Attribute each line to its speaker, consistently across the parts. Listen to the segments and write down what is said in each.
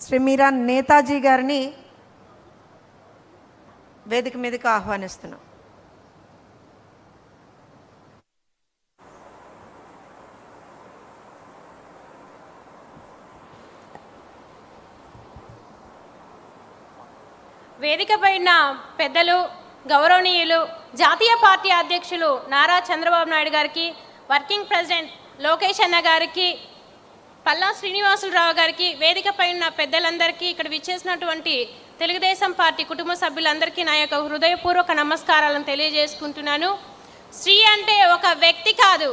Speaker 1: శ్రీ మీరా నేతాజీ గారిని వేదిక మీదకి ఆహ్వానిస్తున్నాం.
Speaker 2: వేదిక పైన పెద్దలు, గౌరవనీయులు, జాతీయ పార్టీ అధ్యక్షులు నారా చంద్రబాబు నాయుడు గారికి, వర్కింగ్ ప్రెసిడెంట్ లోకేష్ అన్న గారికి, పల్లా శ్రీనివాసులరావు గారికి, వేదిక పైన పెద్దలందరికీ, ఇక్కడ విచ్చేసినటువంటి తెలుగుదేశం పార్టీ కుటుంబ సభ్యులందరికీ నా యొక్క హృదయపూర్వక నమస్కారాలను తెలియజేసుకుంటున్నాను. స్త్రీ అంటే ఒక వ్యక్తి కాదు,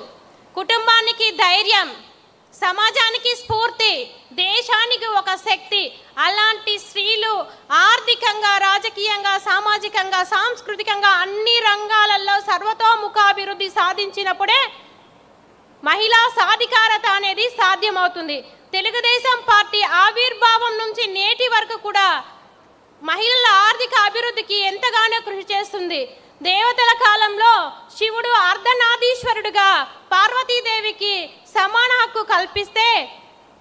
Speaker 2: కుటుంబానికి ధైర్యం, సమాజానికి స్ఫూర్తి, దేశానికి ఒక శక్తి. అలాంటి స్త్రీలు ఆర్థికంగా, రాజకీయంగా, సామాజికంగా, సాంస్కృతికంగా అన్ని రంగాలలో సర్వతోముఖాభివృద్ధి సాధించినప్పుడే మహిళా సాధికారత అనేది సాధ్యమవుతుంది. తెలుగుదేశం పార్టీ ఆవిర్భావం నుంచి నేటి వరకు కూడా మహిళల ఆర్థిక అభివృద్ధికి ఎంతగానో కృషి చేస్తుంది. దేవతల కాలంలో శివుడు అర్ధనారీశ్వరుడుగా పార్వతీదేవికి సమాన హక్కు కల్పిస్తే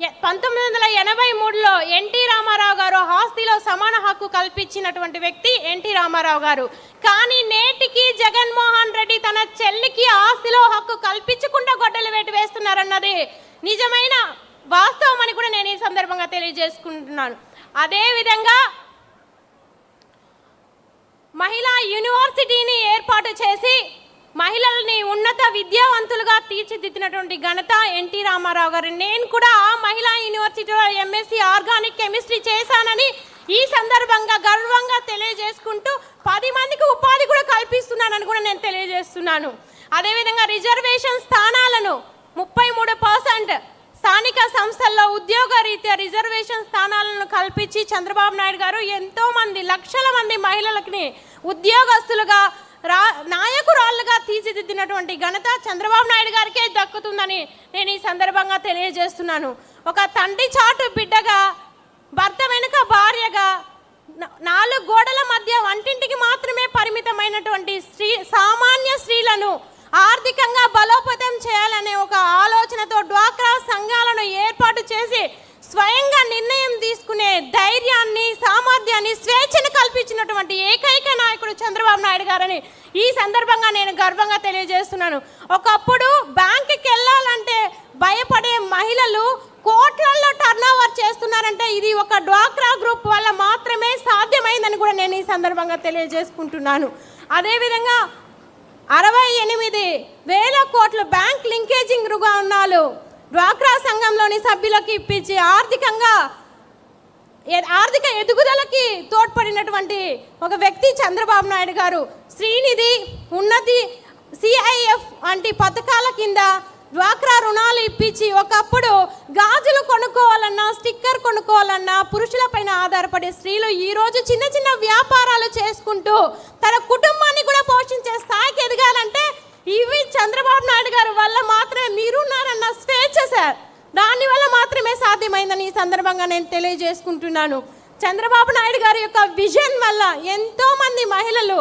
Speaker 2: 1983లో ఎన్టీ రామారావు గారు ఆస్తిలో సమాన హక్కు కల్పించినటువంటి వ్యక్తి ఎన్టీ రామారావు గారు. కానీ నేటికి జగన్మోహన్ రెడ్డి తన చెల్లికి ఆస్తిలో హక్కు కల్పించకుండా గొడ్డలు వేటు వేస్తున్నారన్నది నిజమైన వాస్తవం అని కూడా నేను ఈ సందర్భంగా తెలియజేసుకుంటున్నాను. అదేవిధంగా మహిళా యూనివర్సిటీని ఏర్పాటు చేసి మహిళల్ని ఉన్నత విద్యావంతులుగా తీర్చిదిద్దినటువంటి ఘనత ఎన్టీ రామారావు గారు. నేను కూడా ఆ మహిళా యూనివర్సిటీలో ఎంఎస్సి ఆర్గానిక్ కెమిస్ట్రీ చేశానని ఈ సందర్భంగా గర్వంగా తెలియజేసుకుంటూ 10 మందికి ఉపాధి కూడా కల్పిస్తున్నానని కూడా నేను తెలియజేస్తున్నాను. అదేవిధంగా రిజర్వేషన్ స్థానాలను 33% స్థానిక సంస్థల్లో ఉద్యోగ రీత్యా రిజర్వేషన్ స్థానాలను కల్పించి చంద్రబాబు నాయుడు గారు ఎంతో మంది లక్షల మంది మహిళలకి ఉద్యోగస్తులుగా నాయకురాళ్ళుగా తీర్చిదిద్దినటువంటి ఘనత చంద్రబాబు నాయుడు గారికే దక్కుతుందని నేను ఈ సందర్భంగా తెలియజేస్తున్నాను. ఒక తండ్రి చాటు బిడ్డగా, భర్త వెనుక భార్యగా, 4 గోడల మధ్య వంటింటికి మాత్రమే పరిమితమైనటువంటి సామాన్య స్త్రీలను ఆర్థికంగా బలోపేతం చేయాలనే ఒక ఆలోచనతో డ్వాక్రా సంఘాలను ఏర్పాటు చేసి స్వయంగా నిర్ణయం తీసుకునే ధైర్యాన్ని, సామర్థ్యాన్ని, స్వేచ్ఛను కల్పించినటువంటి ఏకైక నాయకుడు చంద్రబాబు నాయుడు గారని ఈ సందర్భంగా నేను గర్వంగా తెలియజేస్తున్నాను. ఒకప్పుడు బ్యాంకుకి వెళ్ళాలంటే భయపడే మహిళలు కోట్లలో టర్నోవర్ చేస్తున్నారంటే ఇది ఒక డ్వాక్రా గ్రూప్ వల్ల మాత్రమే సాధ్యమైందని కూడా నేను ఈ సందర్భంగా తెలియజేసుకుంటున్నాను. అదేవిధంగా 68,000 కోట్లు బ్యాంక్ లింకేజింగ్ రుణాలు డ్వాక్రా సంఘంలోని సభ్యులకు ఇప్పించి ఆర్థిక ఎదుగుదలకి తోడ్పడినటువంటి ఒక వ్యక్తి చంద్రబాబు నాయుడు గారు. శ్రీనిధి, ఉన్నతి, సిఐఎఫ్ వంటి పథకాల కింద డ్వాక్రా రుణాలు ఇప్పించి ఒకప్పుడు గాజులు కొనుక్కోవాలన్నా, స్టిక్కర్ కొనుక్కోవాలన్నా పురుషులపైన ఆధారపడే స్త్రీలు ఈరోజు చిన్న చిన్న వ్యాపారాలు చేసుకుంటూ తన కుటుంబాన్ని కూడా పోషించే స్థాయికి ఎదగాలంటే ఇవి చంద్రబాబు నాయుడు గారి వల్ల మాత్రమే. మీరున్నారన్న స్వేచ్ఛ సార్, దానివల్ల మాత్రమే సాధ్యమైందని ఈ సందర్భంగా నేను తెలియజేసుకుంటున్నాను. చంద్రబాబు నాయుడు గారి యొక్క విజన్ వల్ల ఎంతోమంది మహిళలు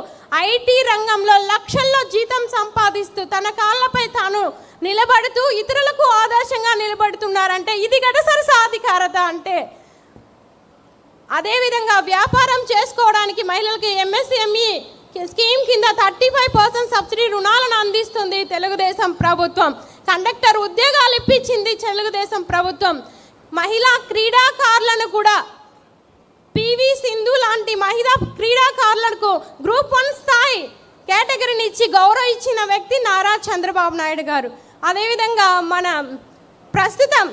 Speaker 2: ఐటీ రంగంలో లక్షల్లో జీతం సంపాదిస్తూ తన కాళ్ళపై తాను నిలబడుతూ ఇతరులకు ఆదర్శంగా నిలబడుతున్నారంటే ఇది గడసరి సాధికారత అంటే. అదేవిధంగా వ్యాపారం చేసుకోవడానికి మహిళలకి ఎంఎస్ఎంఈ స్కీమ్ కింద 35% సబ్సిడీ రుణాలను అందిస్తుంది తెలుగుదేశం ప్రభుత్వం. కండక్టర్ ఉద్యోగాలు ఇప్పించింది తెలుగుదేశం ప్రభుత్వం. మహిళా క్రీడాకారులను కూడా పివి సింధు లాంటి మహిళా క్రీడాకారులకు గ్రూప్ 1 స్థాయి కేటగిరీని ఇచ్చి గౌరవం ఇచ్చిన వ్యక్తి నారా చంద్రబాబు నాయుడు గారు. అదేవిధంగా మన ప్రస్తుతం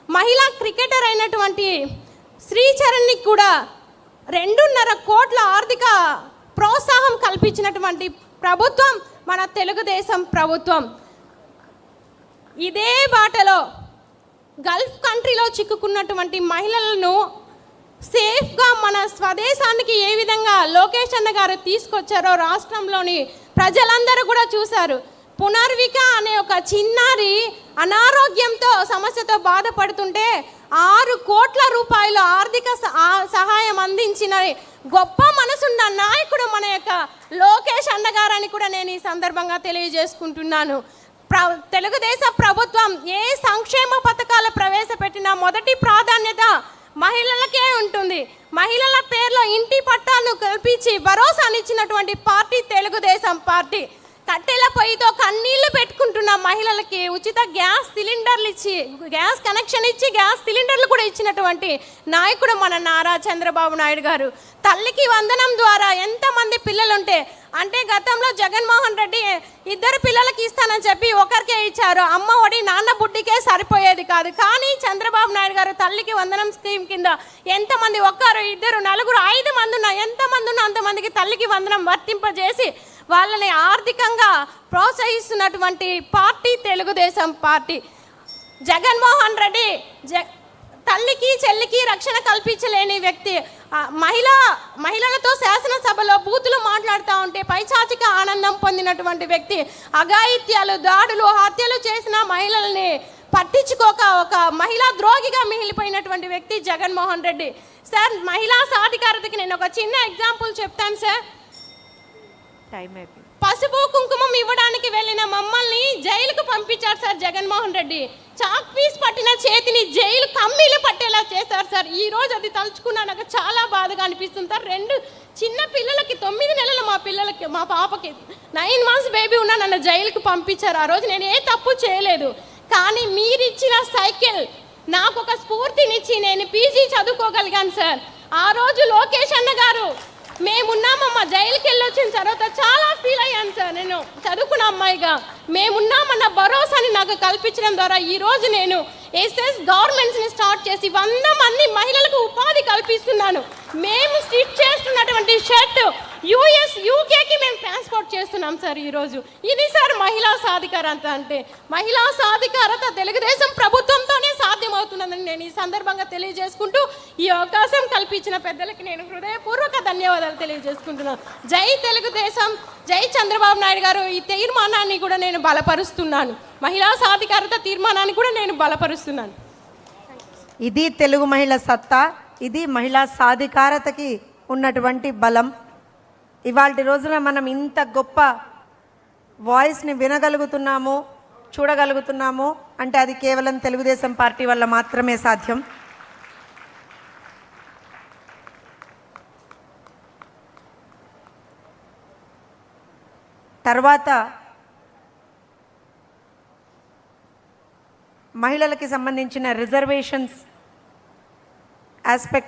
Speaker 2: మహిళా క్రికెటర్ అయినటువంటి శ్రీచరణ్కి కూడా 2.5 కోట్ల ఆర్థిక ప్రోత్సాహం కల్పించినటువంటి ప్రభుత్వం మన తెలుగుదేశం ప్రభుత్వం. ఇదే బాటలో గల్ఫ్ కంట్రీలో చిక్కుకున్నటువంటి మహిళలను సేఫ్గా మన స్వదేశానికి ఏ విధంగా లోకేష్ అన్న గారు తీసుకొచ్చారో రాష్ట్రంలోని ప్రజలందరూ కూడా చూశారు. పునర్విక అనే ఒక చిన్నారి అనారోగ్యంతో సమస్యతో బాధపడుతుంటే 6 కోట్ల రూపాయలు ఆర్థిక సహాయం అందించిన గొప్ప మనసున్న నాయకుడు మన యొక్క లోకేష్ అన్నగారని కూడా నేను ఈ సందర్భంగా తెలియజేసుకుంటున్నాను. తెలుగుదేశం ప్రభుత్వం ఏ సంక్షేమ పథకాలు ప్రవేశపెట్టినా మొదటి ప్రాధాన్యత మహిళలకి ఉంటుంది. మహిళల పేర్లో ఇంటి పట్టాలను కల్పించి భరోసానిచ్చినటువంటి పార్టీ తెలుగుదేశం పార్టీ. కట్టెల పొయ్యితో కన్నీళ్లు పెట్టుకుంటున్న మహిళలకి ఉచిత గ్యాస్ సిలిండర్లు ఇచ్చి, గ్యాస్ కనెక్షన్ ఇచ్చి గ్యాస్ సిలిండర్లు కూడా ఇచ్చినటువంటి నాయకుడు మన నారా చంద్రబాబు నాయుడు గారు. తల్లికి వందనం ద్వారా ఎంతమంది పిల్లలుంటే, అంటే గతంలో జగన్మోహన్ రెడ్డి 2 పిల్లలకి ఇస్తానని చెప్పి ఒకరికే ఇచ్చారు. అమ్మ ఒడి నాన్న బుడ్డికే సరిపోయేది కాదు. కానీ చంద్రబాబు నాయుడు గారు తల్లికి వందనం స్కీమ్ కింద ఎంతమంది, 1, 2, 4, 5 మంది ఉన్నా, ఎంతమంది ఉన్నా అంతమందికి తల్లికి వందనం వర్తింపజేసి వాళ్ళని ఆర్థికంగా ప్రోత్సహిస్తున్నటువంటి పార్టీ తెలుగుదేశం పార్టీ. జగన్మోహన్ రెడ్డి తల్లికి చెల్లికి రక్షణ కల్పించలేని వ్యక్తి. మహిళలతో శాసనసభలో బూతులు మాట్లాడుతూ ఉంటే పైచాచిక ఆనందం పొందినటువంటి వ్యక్తి. అఘాయిత్యాలు, దాడులు, హత్యలు చేసిన మహిళల్ని పట్టించుకోక ఒక మహిళా ద్రోహిగా మిగిలిపోయినటువంటి వ్యక్తి జగన్మోహన్ రెడ్డి. సార్, మహిళా సాధికారతకి నేను ఒక చిన్న ఎగ్జాంపుల్ చెప్తాను సార్.
Speaker 1: టైం అయిపోయింది.
Speaker 2: పసుపు కుంకుమం ఇవ్వడానికి వెళ్ళిన మమ్మల్ని జైలుకు పంపించారు sir Jaganmohan Reddy. Chalk piece పట్టిన చేతిని జైలు కమ్మీలు పట్టేలా చేశారు సార్. ఈ రోజు అది తలుచుకున్నా నాకు చాలా బాధగా అనిపిస్తుంది సార్. 2 చిన్న పిల్లలకి, 9 నెలలు మా పాపకి 9 మంత్స్ బేబీ ఉన్నా నన్ను జైలుకు పంపించారు. ఆ రోజు నేను ఏ తప్పు చేయలేదు. కానీ మీరిచ్చిన సైకిల్ నాకు ఒక స్ఫూర్తినిచ్చి నేను పీజీ చదువుకోగలిగాను సార్. ఆ రోజు లోకేష్ అన్న గారు మేమున్నామమ్మ, జైలుకి వెళ్ళొచ్చిన తర్వాత చాలా ఫీల్ అయ్యాను సార్. నేను చదువుకున్న అమ్మాయిగా మేమున్నామన్న భరోసాని నాకు కల్పించడం ద్వారా ఈరోజు నేను ఎస్ఎస్ గవర్నమెంట్స్ని స్టార్ట్ చేసి 100 మంది మహిళలకు ఉపాధి కల్పిస్తున్నాను. మేము స్టిచ్ చేస్తున్నటువంటి షర్ట్ యుఎస్, యూకేకి మేము ట్రాన్స్పోర్ట్ చేస్తున్నాం సార్ ఈరోజు. ఇది సార్ మహిళా సాధికారత అంటే. మహిళా సాధికారత తెలుగుదేశం ప్రభుత్వంతోనే సాధ్యమవుతున్నదని నేను ఈ సందర్భంగా తెలియజేసుకుంటూ, ఈ అవకాశం కల్పించిన పెద్దలకి నేను హృదయపూర్వక ధన్యవాదాలు తెలియజేసుకుంటున్నాను. జై తెలుగుదేశం, జై చంద్రబాబు నాయుడు గారు. ఈ తీర్మానాన్ని కూడా నేను బలపరుస్తున్నాను. మహిళా సాధికారత తీర్మానాన్ని కూడా నేను బలపరుస్తున్నాను.
Speaker 1: ఇది తెలుగు మహిళ సత్తా, ఇది మహిళా సాధికారతకి ఉన్నటువంటి బలం. ఇవాళ రోజున మనం ఇంత గొప్ప వాయిస్ని వినగలుగుతున్నాము, చూడగలుగుతున్నాము అంటే అది కేవలం తెలుగుదేశం పార్టీ వల్ల మాత్రమే సాధ్యం. తర్వాత మహిళలకి సంబంధించిన రిజర్వేషన్స్ ఆస్పెక్ట్